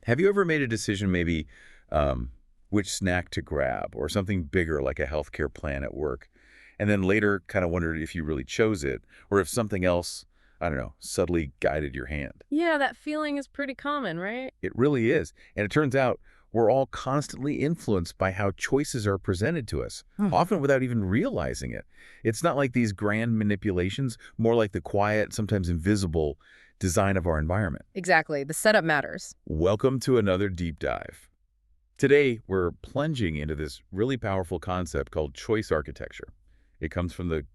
Have you ever made a decision maybe um, which snack to grab or something bigger like a healthcare plan at work, and then later kind of wondered if you really chose it or if something else, I don't know, subtly guided your hand? Yeah, that feeling is pretty common, right? It really is. And it turns out we're all constantly influenced by how choices are presented to us, Hmm. often without even realizing it. It's not like these grand manipulations, more like the quiet, sometimes invisible design of our environment. Exactly. The setup matters. Welcome to another deep dive. Today, we're plunging into this really powerful concept called choice architecture. It comes from the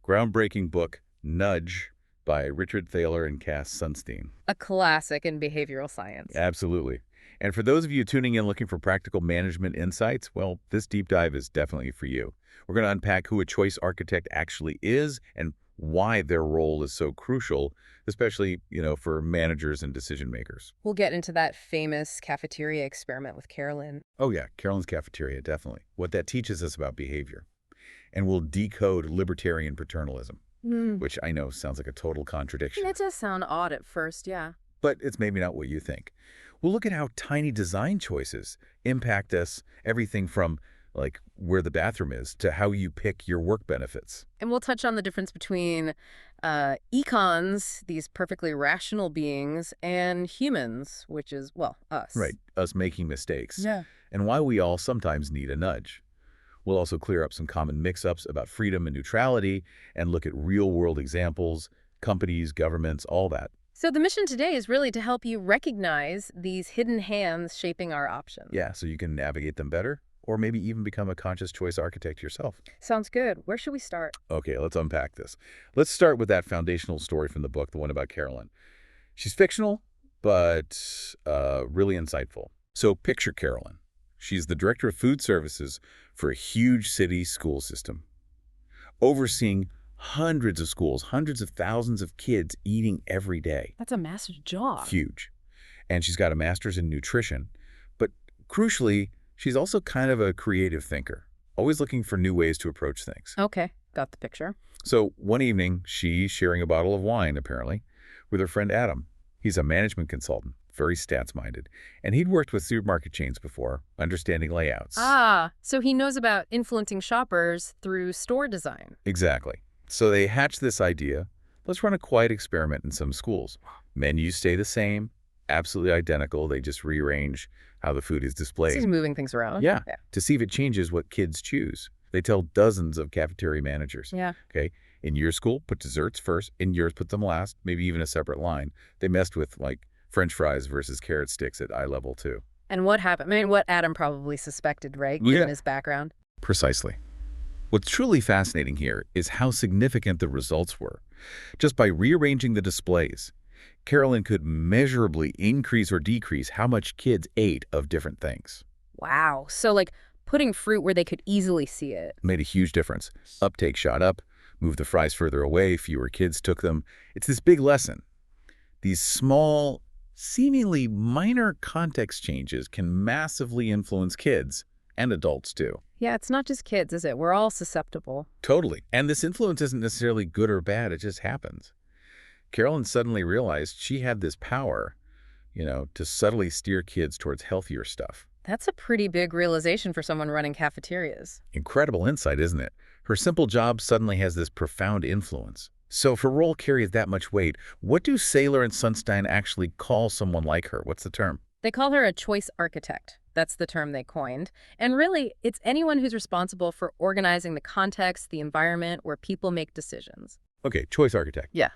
groundbreaking book Nudge by Richard Thaler and Cass Sunstein. A classic in behavioral science. Absolutely. And for those of you tuning in looking for practical management insights, well, this deep dive is definitely for you. We're going to unpack who a choice architect actually is and why their role is so crucial, especially, for managers and decision makers. We'll get into that famous cafeteria experiment with Carolyn. Oh yeah, Carolyn's Cafeteria, definitely. What that teaches us about behavior. And we'll decode libertarian paternalism, Mm. which I know sounds like a total contradiction. It does sound odd at first, yeah. But it's maybe not what you think. We'll look at how tiny design choices impact us, everything from like where the bathroom is to how you pick your work benefits. And we'll touch on the difference between econs, these perfectly rational beings, and humans, which is, well, us. Right, us making mistakes. Yeah. And why we all sometimes need a nudge. We'll also clear up some common mix-ups about freedom and neutrality and look at real-world examples, companies, governments, all that. So the mission today is really to help you recognize these hidden hands shaping our options. Yeah, so you can navigate them better or maybe even become a conscious choice architect yourself. Sounds good. Where should we start? Okay, let's unpack this. Let's start with that foundational story from the book, the one about Carolyn. She's fictional, but really insightful. So picture Carolyn. She's the director of food services for a huge city school system, overseeing hundreds of schools, hundreds of thousands of kids eating every day. That's a massive job. Huge. And she's got a master's in nutrition. But crucially, she's also kind of a creative thinker, always looking for new ways to approach things. Okay, got the picture. So one evening, she's sharing a bottle of wine, apparently, with her friend Adam. He's a management consultant, very stats-minded, and he'd worked with supermarket chains before, understanding layouts. Ah, so he knows about influencing shoppers through store design. Exactly. So they hatched this idea. Let's run a quiet experiment in some schools. Menus stay the same, absolutely identical. They just rearrange how the food is So displayed. he's moving things around. Yeah, to see if it changes what kids choose. They tell dozens of cafeteria managers. Yeah. Okay, in your school, put desserts first. In yours, put them last, maybe even a separate line. They messed with, like, French fries versus carrot sticks at eye level, too. And what happened? I mean, what Adam probably suspected, right? Yeah. Given his background. Precisely. What's truly fascinating here is how significant the results were. Just by rearranging the displays, Carolyn could measurably increase or decrease how much kids ate of different things. Wow. So, like, putting fruit where they could easily see it. Made a huge difference. Uptake shot up, moved the fries further away, fewer kids took them. It's this big lesson. These small, seemingly minor context changes can massively influence kids and adults too. Yeah, it's not just kids, is it? We're all susceptible. Totally. And this influence isn't necessarily good or bad, it just happens. Carolyn suddenly realized she had this power, to subtly steer kids towards healthier stuff. That's a pretty big realization for someone running cafeterias. Incredible insight, isn't it? Her simple job suddenly has this profound influence. So if her role carries that much weight, what do Saylor and Sunstein actually call someone like her? What's the term? They call her a choice architect. That's the term they coined. And really, it's anyone who's responsible for organizing the context, the environment where people make decisions. Okay, choice architect. Yeah.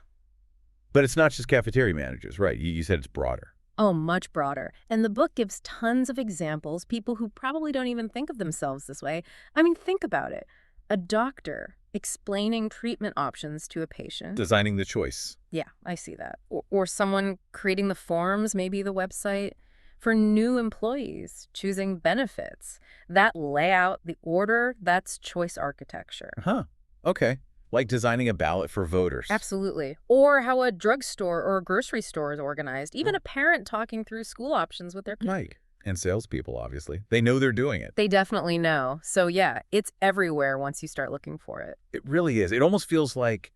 But it's not just cafeteria managers, right? You said it's broader. Oh, much broader. And the book gives tons of examples, people who probably don't even think of themselves this way. I mean, think about it. A doctor explaining treatment options to a patient. Designing the choice. Yeah, I see that. Or someone creating the forms, maybe the website, for new employees, choosing benefits. That layout, the order, that's choice architecture. Huh. Okay. Like designing a ballot for voters. Absolutely. Or how a drugstore or a grocery store is organized. Even a parent talking through school options with their kids. Right. And salespeople, obviously. They know they're doing it. They definitely know. So yeah, it's everywhere once you start looking for it. It really is. It almost feels like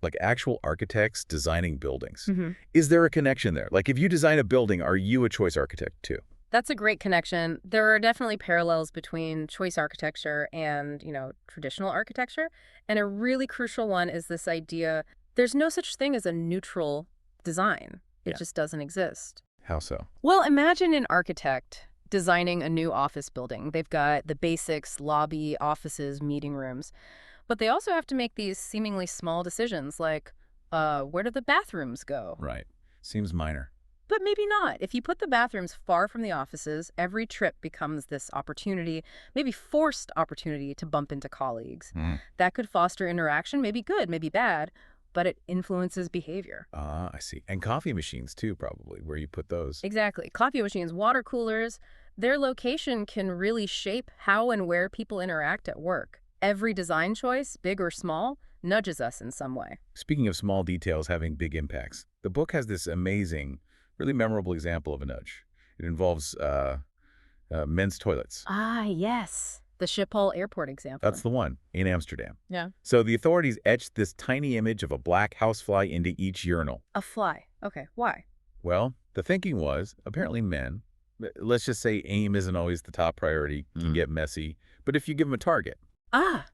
like actual architects designing buildings. Hmm. Is there a connection there? Like if you design a building, are you a choice architect too? That's a great connection. There are definitely parallels between choice architecture and, traditional architecture. And a really crucial one is this idea there's no such thing as a neutral design. It Yeah. just doesn't exist. How so? Well, imagine an architect designing a new office building. They've got the basics, lobby, offices, meeting rooms. But they also have to make these seemingly small decisions like, where do the bathrooms go? Right. Seems minor. But maybe not. If you put the bathrooms far from the offices, every trip becomes this opportunity, maybe forced opportunity to bump into colleagues. That could foster interaction, maybe good, maybe bad, but it influences behavior. Ah, I see. And coffee machines too, probably, where you put those. Exactly. Coffee machines, water coolers, their location can really shape how and where people interact at work. Every design choice, big or small, nudges us in some way. Speaking of small details having big impacts, the book has this amazing, really memorable example of a nudge. It involves men's toilets. Ah, yes. The Schiphol Airport example. That's the one, in Amsterdam. Yeah. So the authorities etched this tiny image of a black housefly into each urinal. A fly. Okay, why? Well, the thinking was, apparently men, let's just say aim isn't always the top priority, can get messy, but if you give them a target, Ah,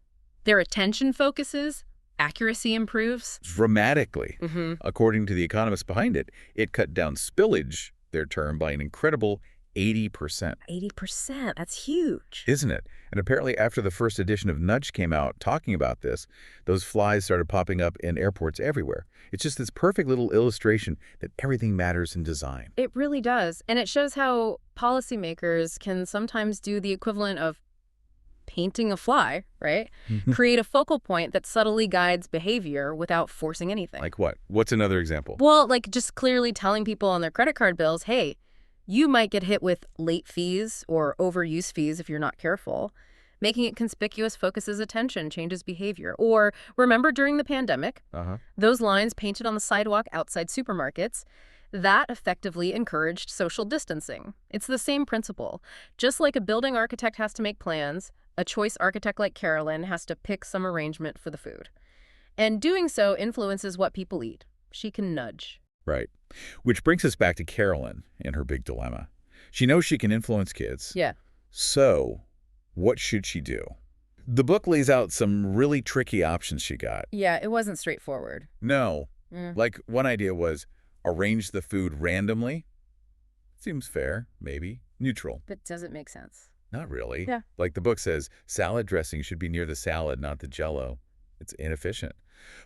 their attention focuses, accuracy improves. dramatically, Mm-hmm. according to the economists behind it, it cut down spillage, their term, by an incredible 80%. 80%. That's huge. Isn't it? And apparently after the first edition of Nudge came out talking about this, those flies started popping up in airports everywhere. It's just this perfect little illustration that everything matters in design. It really does. And it shows how policymakers can sometimes do the equivalent of painting a fly, right? Create a focal point that subtly guides behavior without forcing anything. Like what? What's another example? Well, like just clearly telling people on their credit card bills, hey, you might get hit with late fees or overuse fees if you're not careful. Making it conspicuous focuses attention, changes behavior. Or remember during the pandemic, those lines painted on the sidewalk outside supermarkets, that effectively encouraged social distancing. It's the same principle. Just like a building architect has to make plans, a choice architect like Carolyn has to pick some arrangement for the food. And doing so influences what people eat. She can nudge. Right. Which brings us back to Carolyn and her big dilemma. She knows she can influence kids. Yeah. So, what should she do? The book lays out some really tricky options she got. Yeah, it wasn't straightforward. No. Mm. Like, one idea was arrange the food randomly. Seems fair, maybe. Neutral. But does it make sense? Not really. Yeah. Like the book says, salad dressing should be near the salad, not the Jell-O. It's inefficient.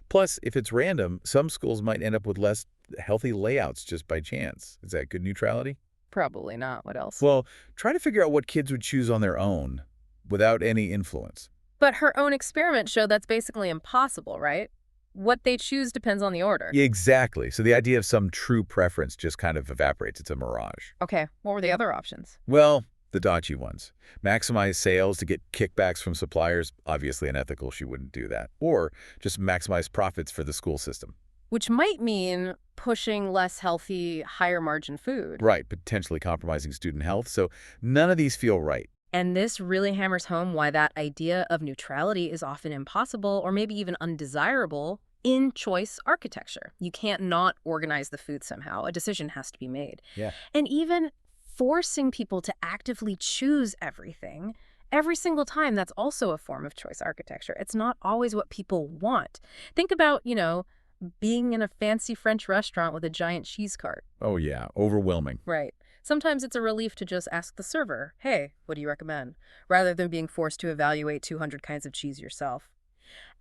Plus, if it's random, some schools might end up with less healthy layouts just by chance. Is that good neutrality? Probably not. What else? Well, try to figure out what kids would choose on their own without any influence. But her own experiment showed that's basically impossible, right? What they choose depends on the order. Yeah, exactly. So the idea of some true preference just kind of evaporates. It's a mirage. Okay, what were the other options? Well, the dodgy ones. Maximize sales to get kickbacks from suppliers. Obviously unethical. She wouldn't do that. Or just maximize profits for the school system. Which might mean pushing less healthy, higher margin food. Right, potentially compromising student health. So none of these feel right. And this really hammers home why that idea of neutrality is often impossible or maybe even undesirable in choice architecture. You can't not organize the food somehow. A decision has to be made. Yeah. And even forcing people to actively choose everything every single time, that's also a form of choice architecture. It's not always what people want. Think about, being in a fancy French restaurant with a giant cheese cart. Oh, yeah. Overwhelming. Right. Sometimes it's a relief to just ask the server, hey, what do you recommend? Rather than being forced to evaluate 200 kinds of cheese yourself.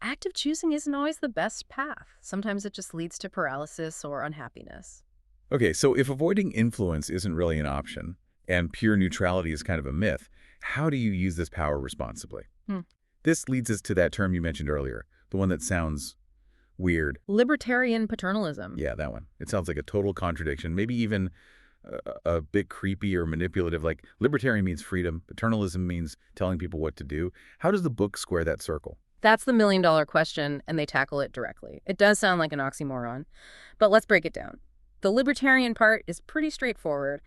Active choosing isn't always the best path. Sometimes it just leads to paralysis or unhappiness. Okay, so if avoiding influence isn't really an option and pure neutrality is kind of a myth, how do you use this power responsibly? This leads us to that term you mentioned earlier, the one that sounds weird. Libertarian paternalism. Yeah, that one. It sounds like a total contradiction, maybe even a bit creepy or manipulative. Like libertarian means freedom, paternalism means telling people what to do. How does the book square that circle? That's the million-dollar question, and they tackle it directly. It does sound like an oxymoron, but let's break it down. The libertarian part is pretty straightforward.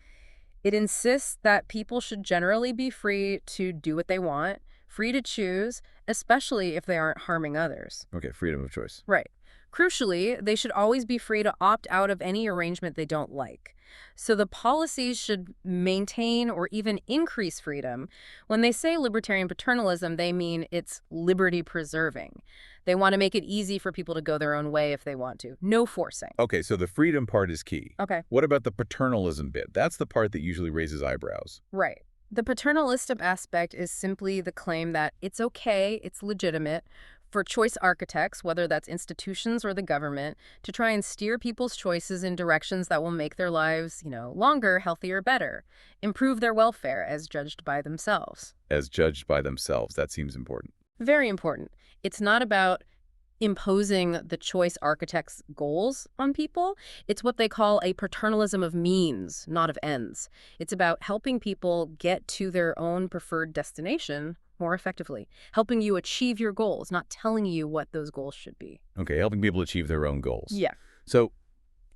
It insists that people should generally be free to do what they want, free to choose, especially if they aren't harming others. Okay, freedom of choice. Right. Crucially, they should always be free to opt out of any arrangement they don't like. So the policies should maintain or even increase freedom. When they say libertarian paternalism, they mean it's liberty preserving. They want to make it easy for people to go their own way if they want to. No forcing. Okay, so the freedom part is key. Okay. What about the paternalism bit? That's the part that usually raises eyebrows. Right. The paternalistic aspect is simply the claim that it's okay, it's legitimate, for choice architects, whether that's institutions or the government, to try and steer people's choices in directions that will make their lives, longer, healthier, better, improve their welfare as judged by themselves. As judged by themselves, that seems important. Very important. It's not about imposing the choice architect's goals on people. It's what they call a paternalism of means, not of ends. It's about helping people get to their own preferred destination more effectively, helping you achieve your goals, not telling you what those goals should be. Okay, helping people achieve their own goals. Yeah. So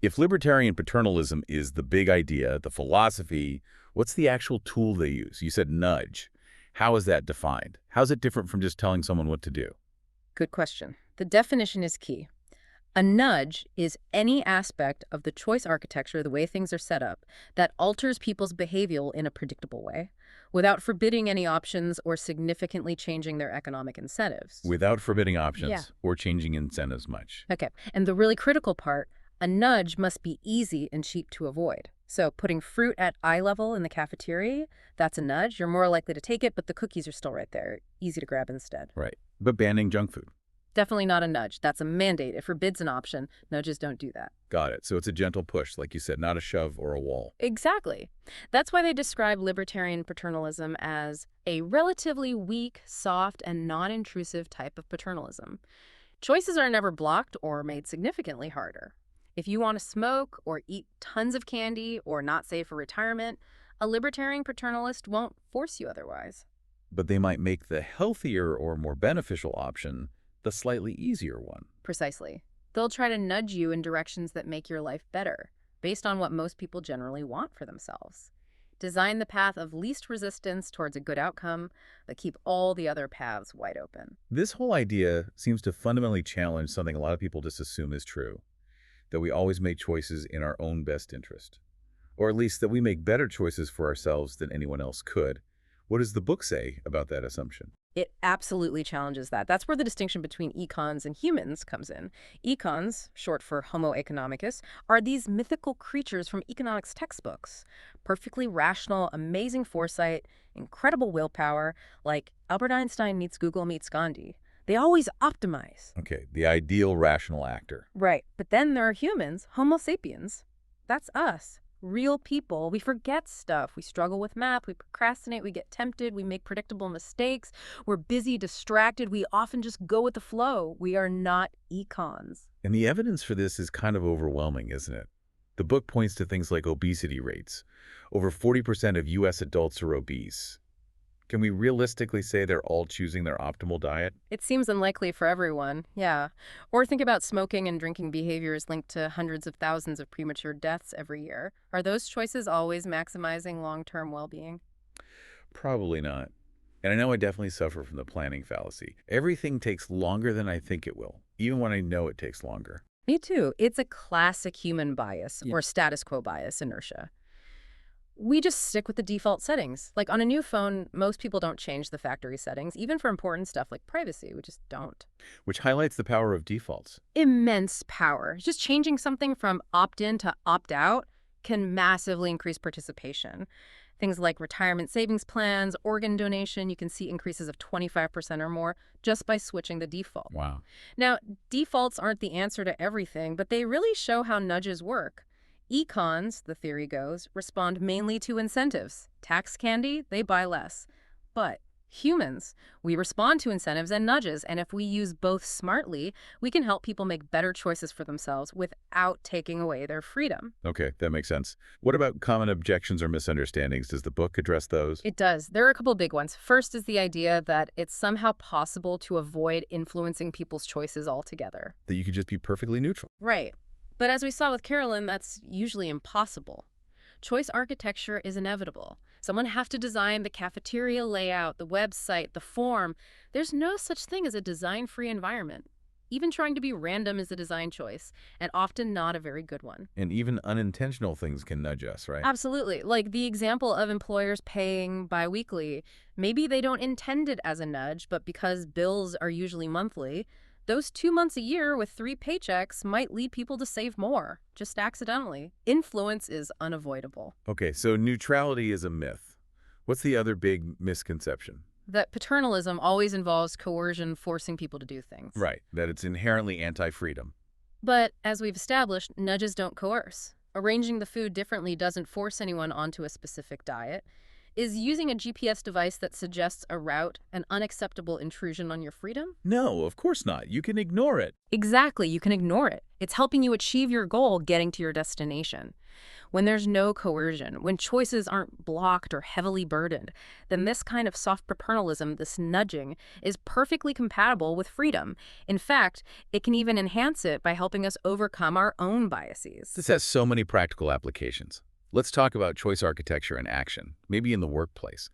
if libertarian paternalism is the big idea, the philosophy, what's the actual tool they use? You said nudge. How is that defined? How's it different from just telling someone what to do? Good question. The definition is key. A nudge is any aspect of the choice architecture, the way things are set up, that alters people's behavior in a predictable way without forbidding any options or significantly changing their economic incentives. Without forbidding options Yeah. or changing incentives much. Okay. And the really critical part, a nudge must be easy and cheap to avoid. So putting fruit at eye level in the cafeteria, that's a nudge. You're more likely to take it, but the cookies are still right there. Easy to grab instead. Right. But banning junk food. Definitely not a nudge. That's a mandate. It forbids an option. Nudges don't do that. Got it. So it's a gentle push, like you said, not a shove or a wall. Exactly. That's why they describe libertarian paternalism as a relatively weak, soft, and non-intrusive type of paternalism. Choices are never blocked or made significantly harder. If you want to smoke or eat tons of candy or not save for retirement, a libertarian paternalist won't force you otherwise. But they might make the healthier or more beneficial option the slightly easier one. Precisely. They'll try to nudge you in directions that make your life better, based on what most people generally want for themselves. Design the path of least resistance towards a good outcome, but keep all the other paths wide open. This whole idea seems to fundamentally challenge something a lot of people just assume is true, that we always make choices in our own best interest, or at least that we make better choices for ourselves than anyone else could. What does the book say about that assumption? It absolutely challenges that. That's where the distinction between econs and humans comes in. Econs, short for Homo economicus, are these mythical creatures from economics textbooks. Perfectly rational, amazing foresight, incredible willpower, like Albert Einstein meets Google meets Gandhi. They always optimize. Okay, the ideal rational actor. Right. But then there are humans, Homo sapiens. That's us. Real people. We forget stuff. We struggle with math. We procrastinate. We get tempted. We make predictable mistakes. We're busy, distracted. We often just go with the flow. We are not econs. And the evidence for this is kind of overwhelming, isn't it? The book points to things like obesity rates. Over 40% of U.S. adults are obese. Can we realistically say they're all choosing their optimal diet? It seems unlikely for everyone, yeah. Or think about smoking and drinking behaviors linked to hundreds of thousands of premature deaths every year. Are those choices always maximizing long-term well-being? Probably not. And I know I definitely suffer from the planning fallacy. Everything takes longer than I think it will, even when I know it takes longer. Me too. It's a classic human bias, or status quo bias, inertia. We just stick with the default settings. Like on a new phone, most people don't change the factory settings, even for important stuff like privacy. We just don't. Which highlights the power of defaults. Immense power. Just changing something from opt-in to opt-out can massively increase participation. Things like retirement savings plans, organ donation, you can see increases of 25% or more just by switching the default. Wow. Now, defaults aren't the answer to everything, but they really show how nudges work. Econs, the theory goes, respond mainly to incentives. Tax candy, they buy less. But humans, we respond to incentives and nudges, and if we use both smartly, we can help people make better choices for themselves without taking away their freedom. Okay, that makes sense. What about common objections or misunderstandings? Does the book address those? It does. There are a couple big ones. First is the idea that it's somehow possible to avoid influencing people's choices altogether. That you could just be perfectly neutral. Right. But as we saw with Carolyn, that's usually impossible. Choice architecture is inevitable. Someone has to design the cafeteria layout, the website, the form. There's no such thing as a design-free environment. Even trying to be random is a design choice, and often not a very good one. And even unintentional things can nudge us, right? Absolutely. Like the example of employers paying biweekly. Maybe they don't intend it as a nudge, but because bills are usually monthly, those 2 months a year with 3 paychecks might lead people to save more, just accidentally. Influence is unavoidable. Okay, so neutrality is a myth. What's the other big misconception? That paternalism always involves coercion forcing people to do things. Right, that it's inherently anti-freedom. But as we've established, nudges don't coerce. Arranging the food differently doesn't force anyone onto a specific diet. Is using a GPS device that suggests a route an unacceptable intrusion on your freedom? No, of course not. You can ignore it. Exactly, you can ignore it. It's helping you achieve your goal, getting to your destination. When there's no coercion, when choices aren't blocked or heavily burdened, then this kind of soft paternalism, this nudging, is perfectly compatible with freedom. In fact, it can even enhance it by helping us overcome our own biases. This has so many practical applications. Let's talk about choice architecture in action, maybe in the workplace.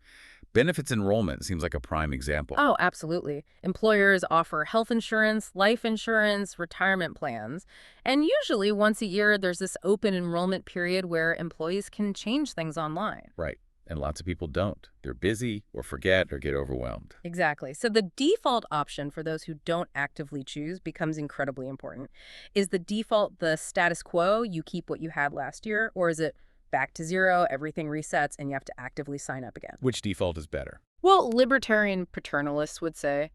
Benefits enrollment seems like a prime example. Oh, absolutely. Employers offer health insurance, life insurance, retirement plans. And usually once a year, there's this open enrollment period where employees can change things online. Right, and lots of people don't. They're busy or forget or get overwhelmed. Exactly. So the default option for those who don't actively choose becomes incredibly important. Is the default the status quo, you keep what you had last year, or is it back to zero, everything resets, and you have to actively sign up again? Which default is better? Well, libertarian paternalists would say,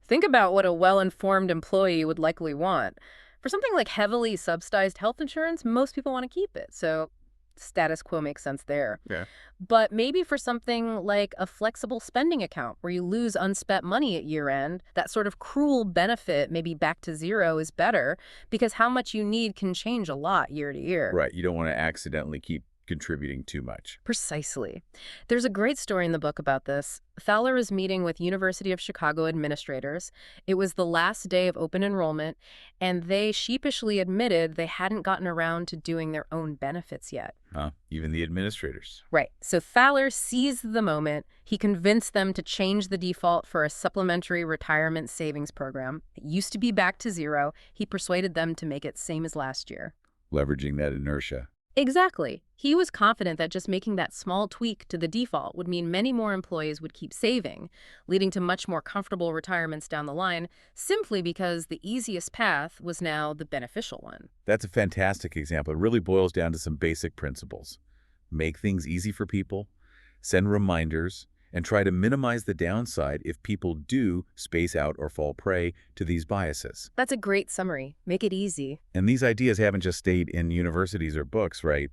think about what a well-informed employee would likely want. For something like heavily subsidized health insurance, most people want to keep it, so status quo makes sense there. Yeah. But maybe for something like a flexible spending account where you lose unspent money at year end, that sort of cruel benefit, maybe back to zero, is better because how much you need can change a lot year to year. Right, you don't want to accidentally keep contributing too much. Precisely. There's a great story in the book about this. Fowler was meeting with University of Chicago administrators. It was the last day of open enrollment, and they sheepishly admitted they hadn't gotten around to doing their own benefits yet. Huh? Even the administrators. Right. So Fowler seized the moment. He convinced them to change the default for a supplementary retirement savings program. It used to be back to zero. He persuaded them to make it same as last year. Leveraging that inertia. Exactly. He was confident that just making that small tweak to the default would mean many more employees would keep saving, leading to much more comfortable retirements down the line, simply because the easiest path was now the beneficial one. That's a fantastic example. It really boils down to some basic principles. Make things easy for people, send reminders, and try to minimize the downside if people do space out or fall prey to these biases. That's a great summary. Make it easy. And these ideas haven't just stayed in universities or books, right?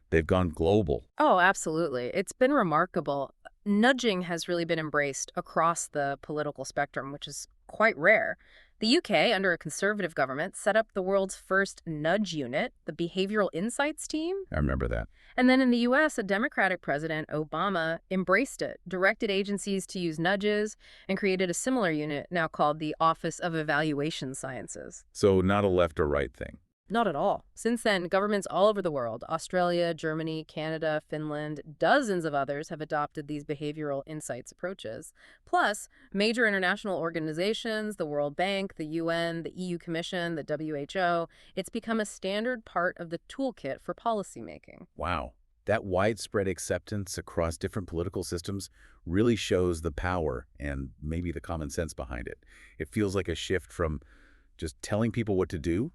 They've gone global. Oh, absolutely. It's been remarkable. Nudging has really been embraced across the political spectrum, which is quite rare. The UK, under a conservative government, set up the world's first nudge unit, the Behavioral Insights Team. I remember that. And then in the US, a Democratic president, Obama, embraced it, directed agencies to use nudges, and created a similar unit now called the Office of Evaluation Sciences. So not a left or right thing. Not at all. Since then, governments all over the world, Australia, Germany, Canada, Finland, dozens of others have adopted these behavioral insights approaches. Plus, major international organizations, the World Bank, the UN, the EU Commission, the WHO, it's become a standard part of the toolkit for policymaking. Wow. That widespread acceptance across different political systems really shows the power and maybe the common sense behind it. It feels like a shift from just telling people what to do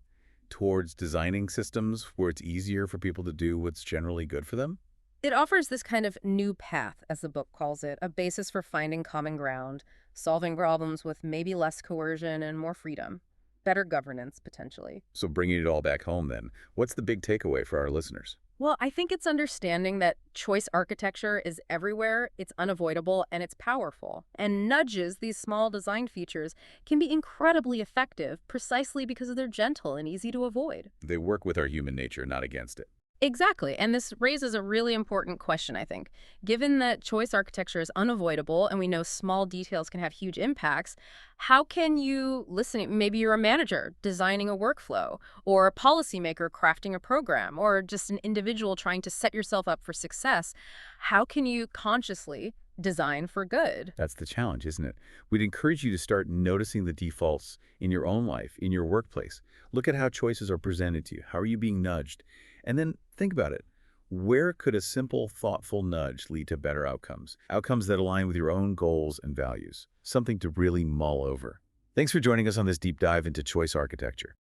towards designing systems where it's easier for people to do what's generally good for them? It offers this kind of new path, as the book calls it, a basis for finding common ground, solving problems with maybe less coercion and more freedom, better governance, potentially. So bringing it all back home then, what's the big takeaway for our listeners? Well, I think it's understanding that choice architecture is everywhere, it's unavoidable, and it's powerful. And nudges, these small design features, can be incredibly effective precisely because they're gentle and easy to avoid. They work with our human nature, not against it. Exactly. And this raises a really important question, I think. Given that choice architecture is unavoidable and we know small details can have huge impacts, how can you listen? Maybe you're a manager designing a workflow, or a policymaker crafting a program, or just an individual trying to set yourself up for success. How can you consciously design for good. That's the challenge, isn't it? We'd encourage you to start noticing the defaults in your own life, in your workplace. Look at how choices are presented to you. How are you being nudged? And then think about it. Where could a simple, thoughtful nudge lead to better outcomes? Outcomes that align with your own goals and values. Something to really mull over. Thanks for joining us on this deep dive into choice architecture.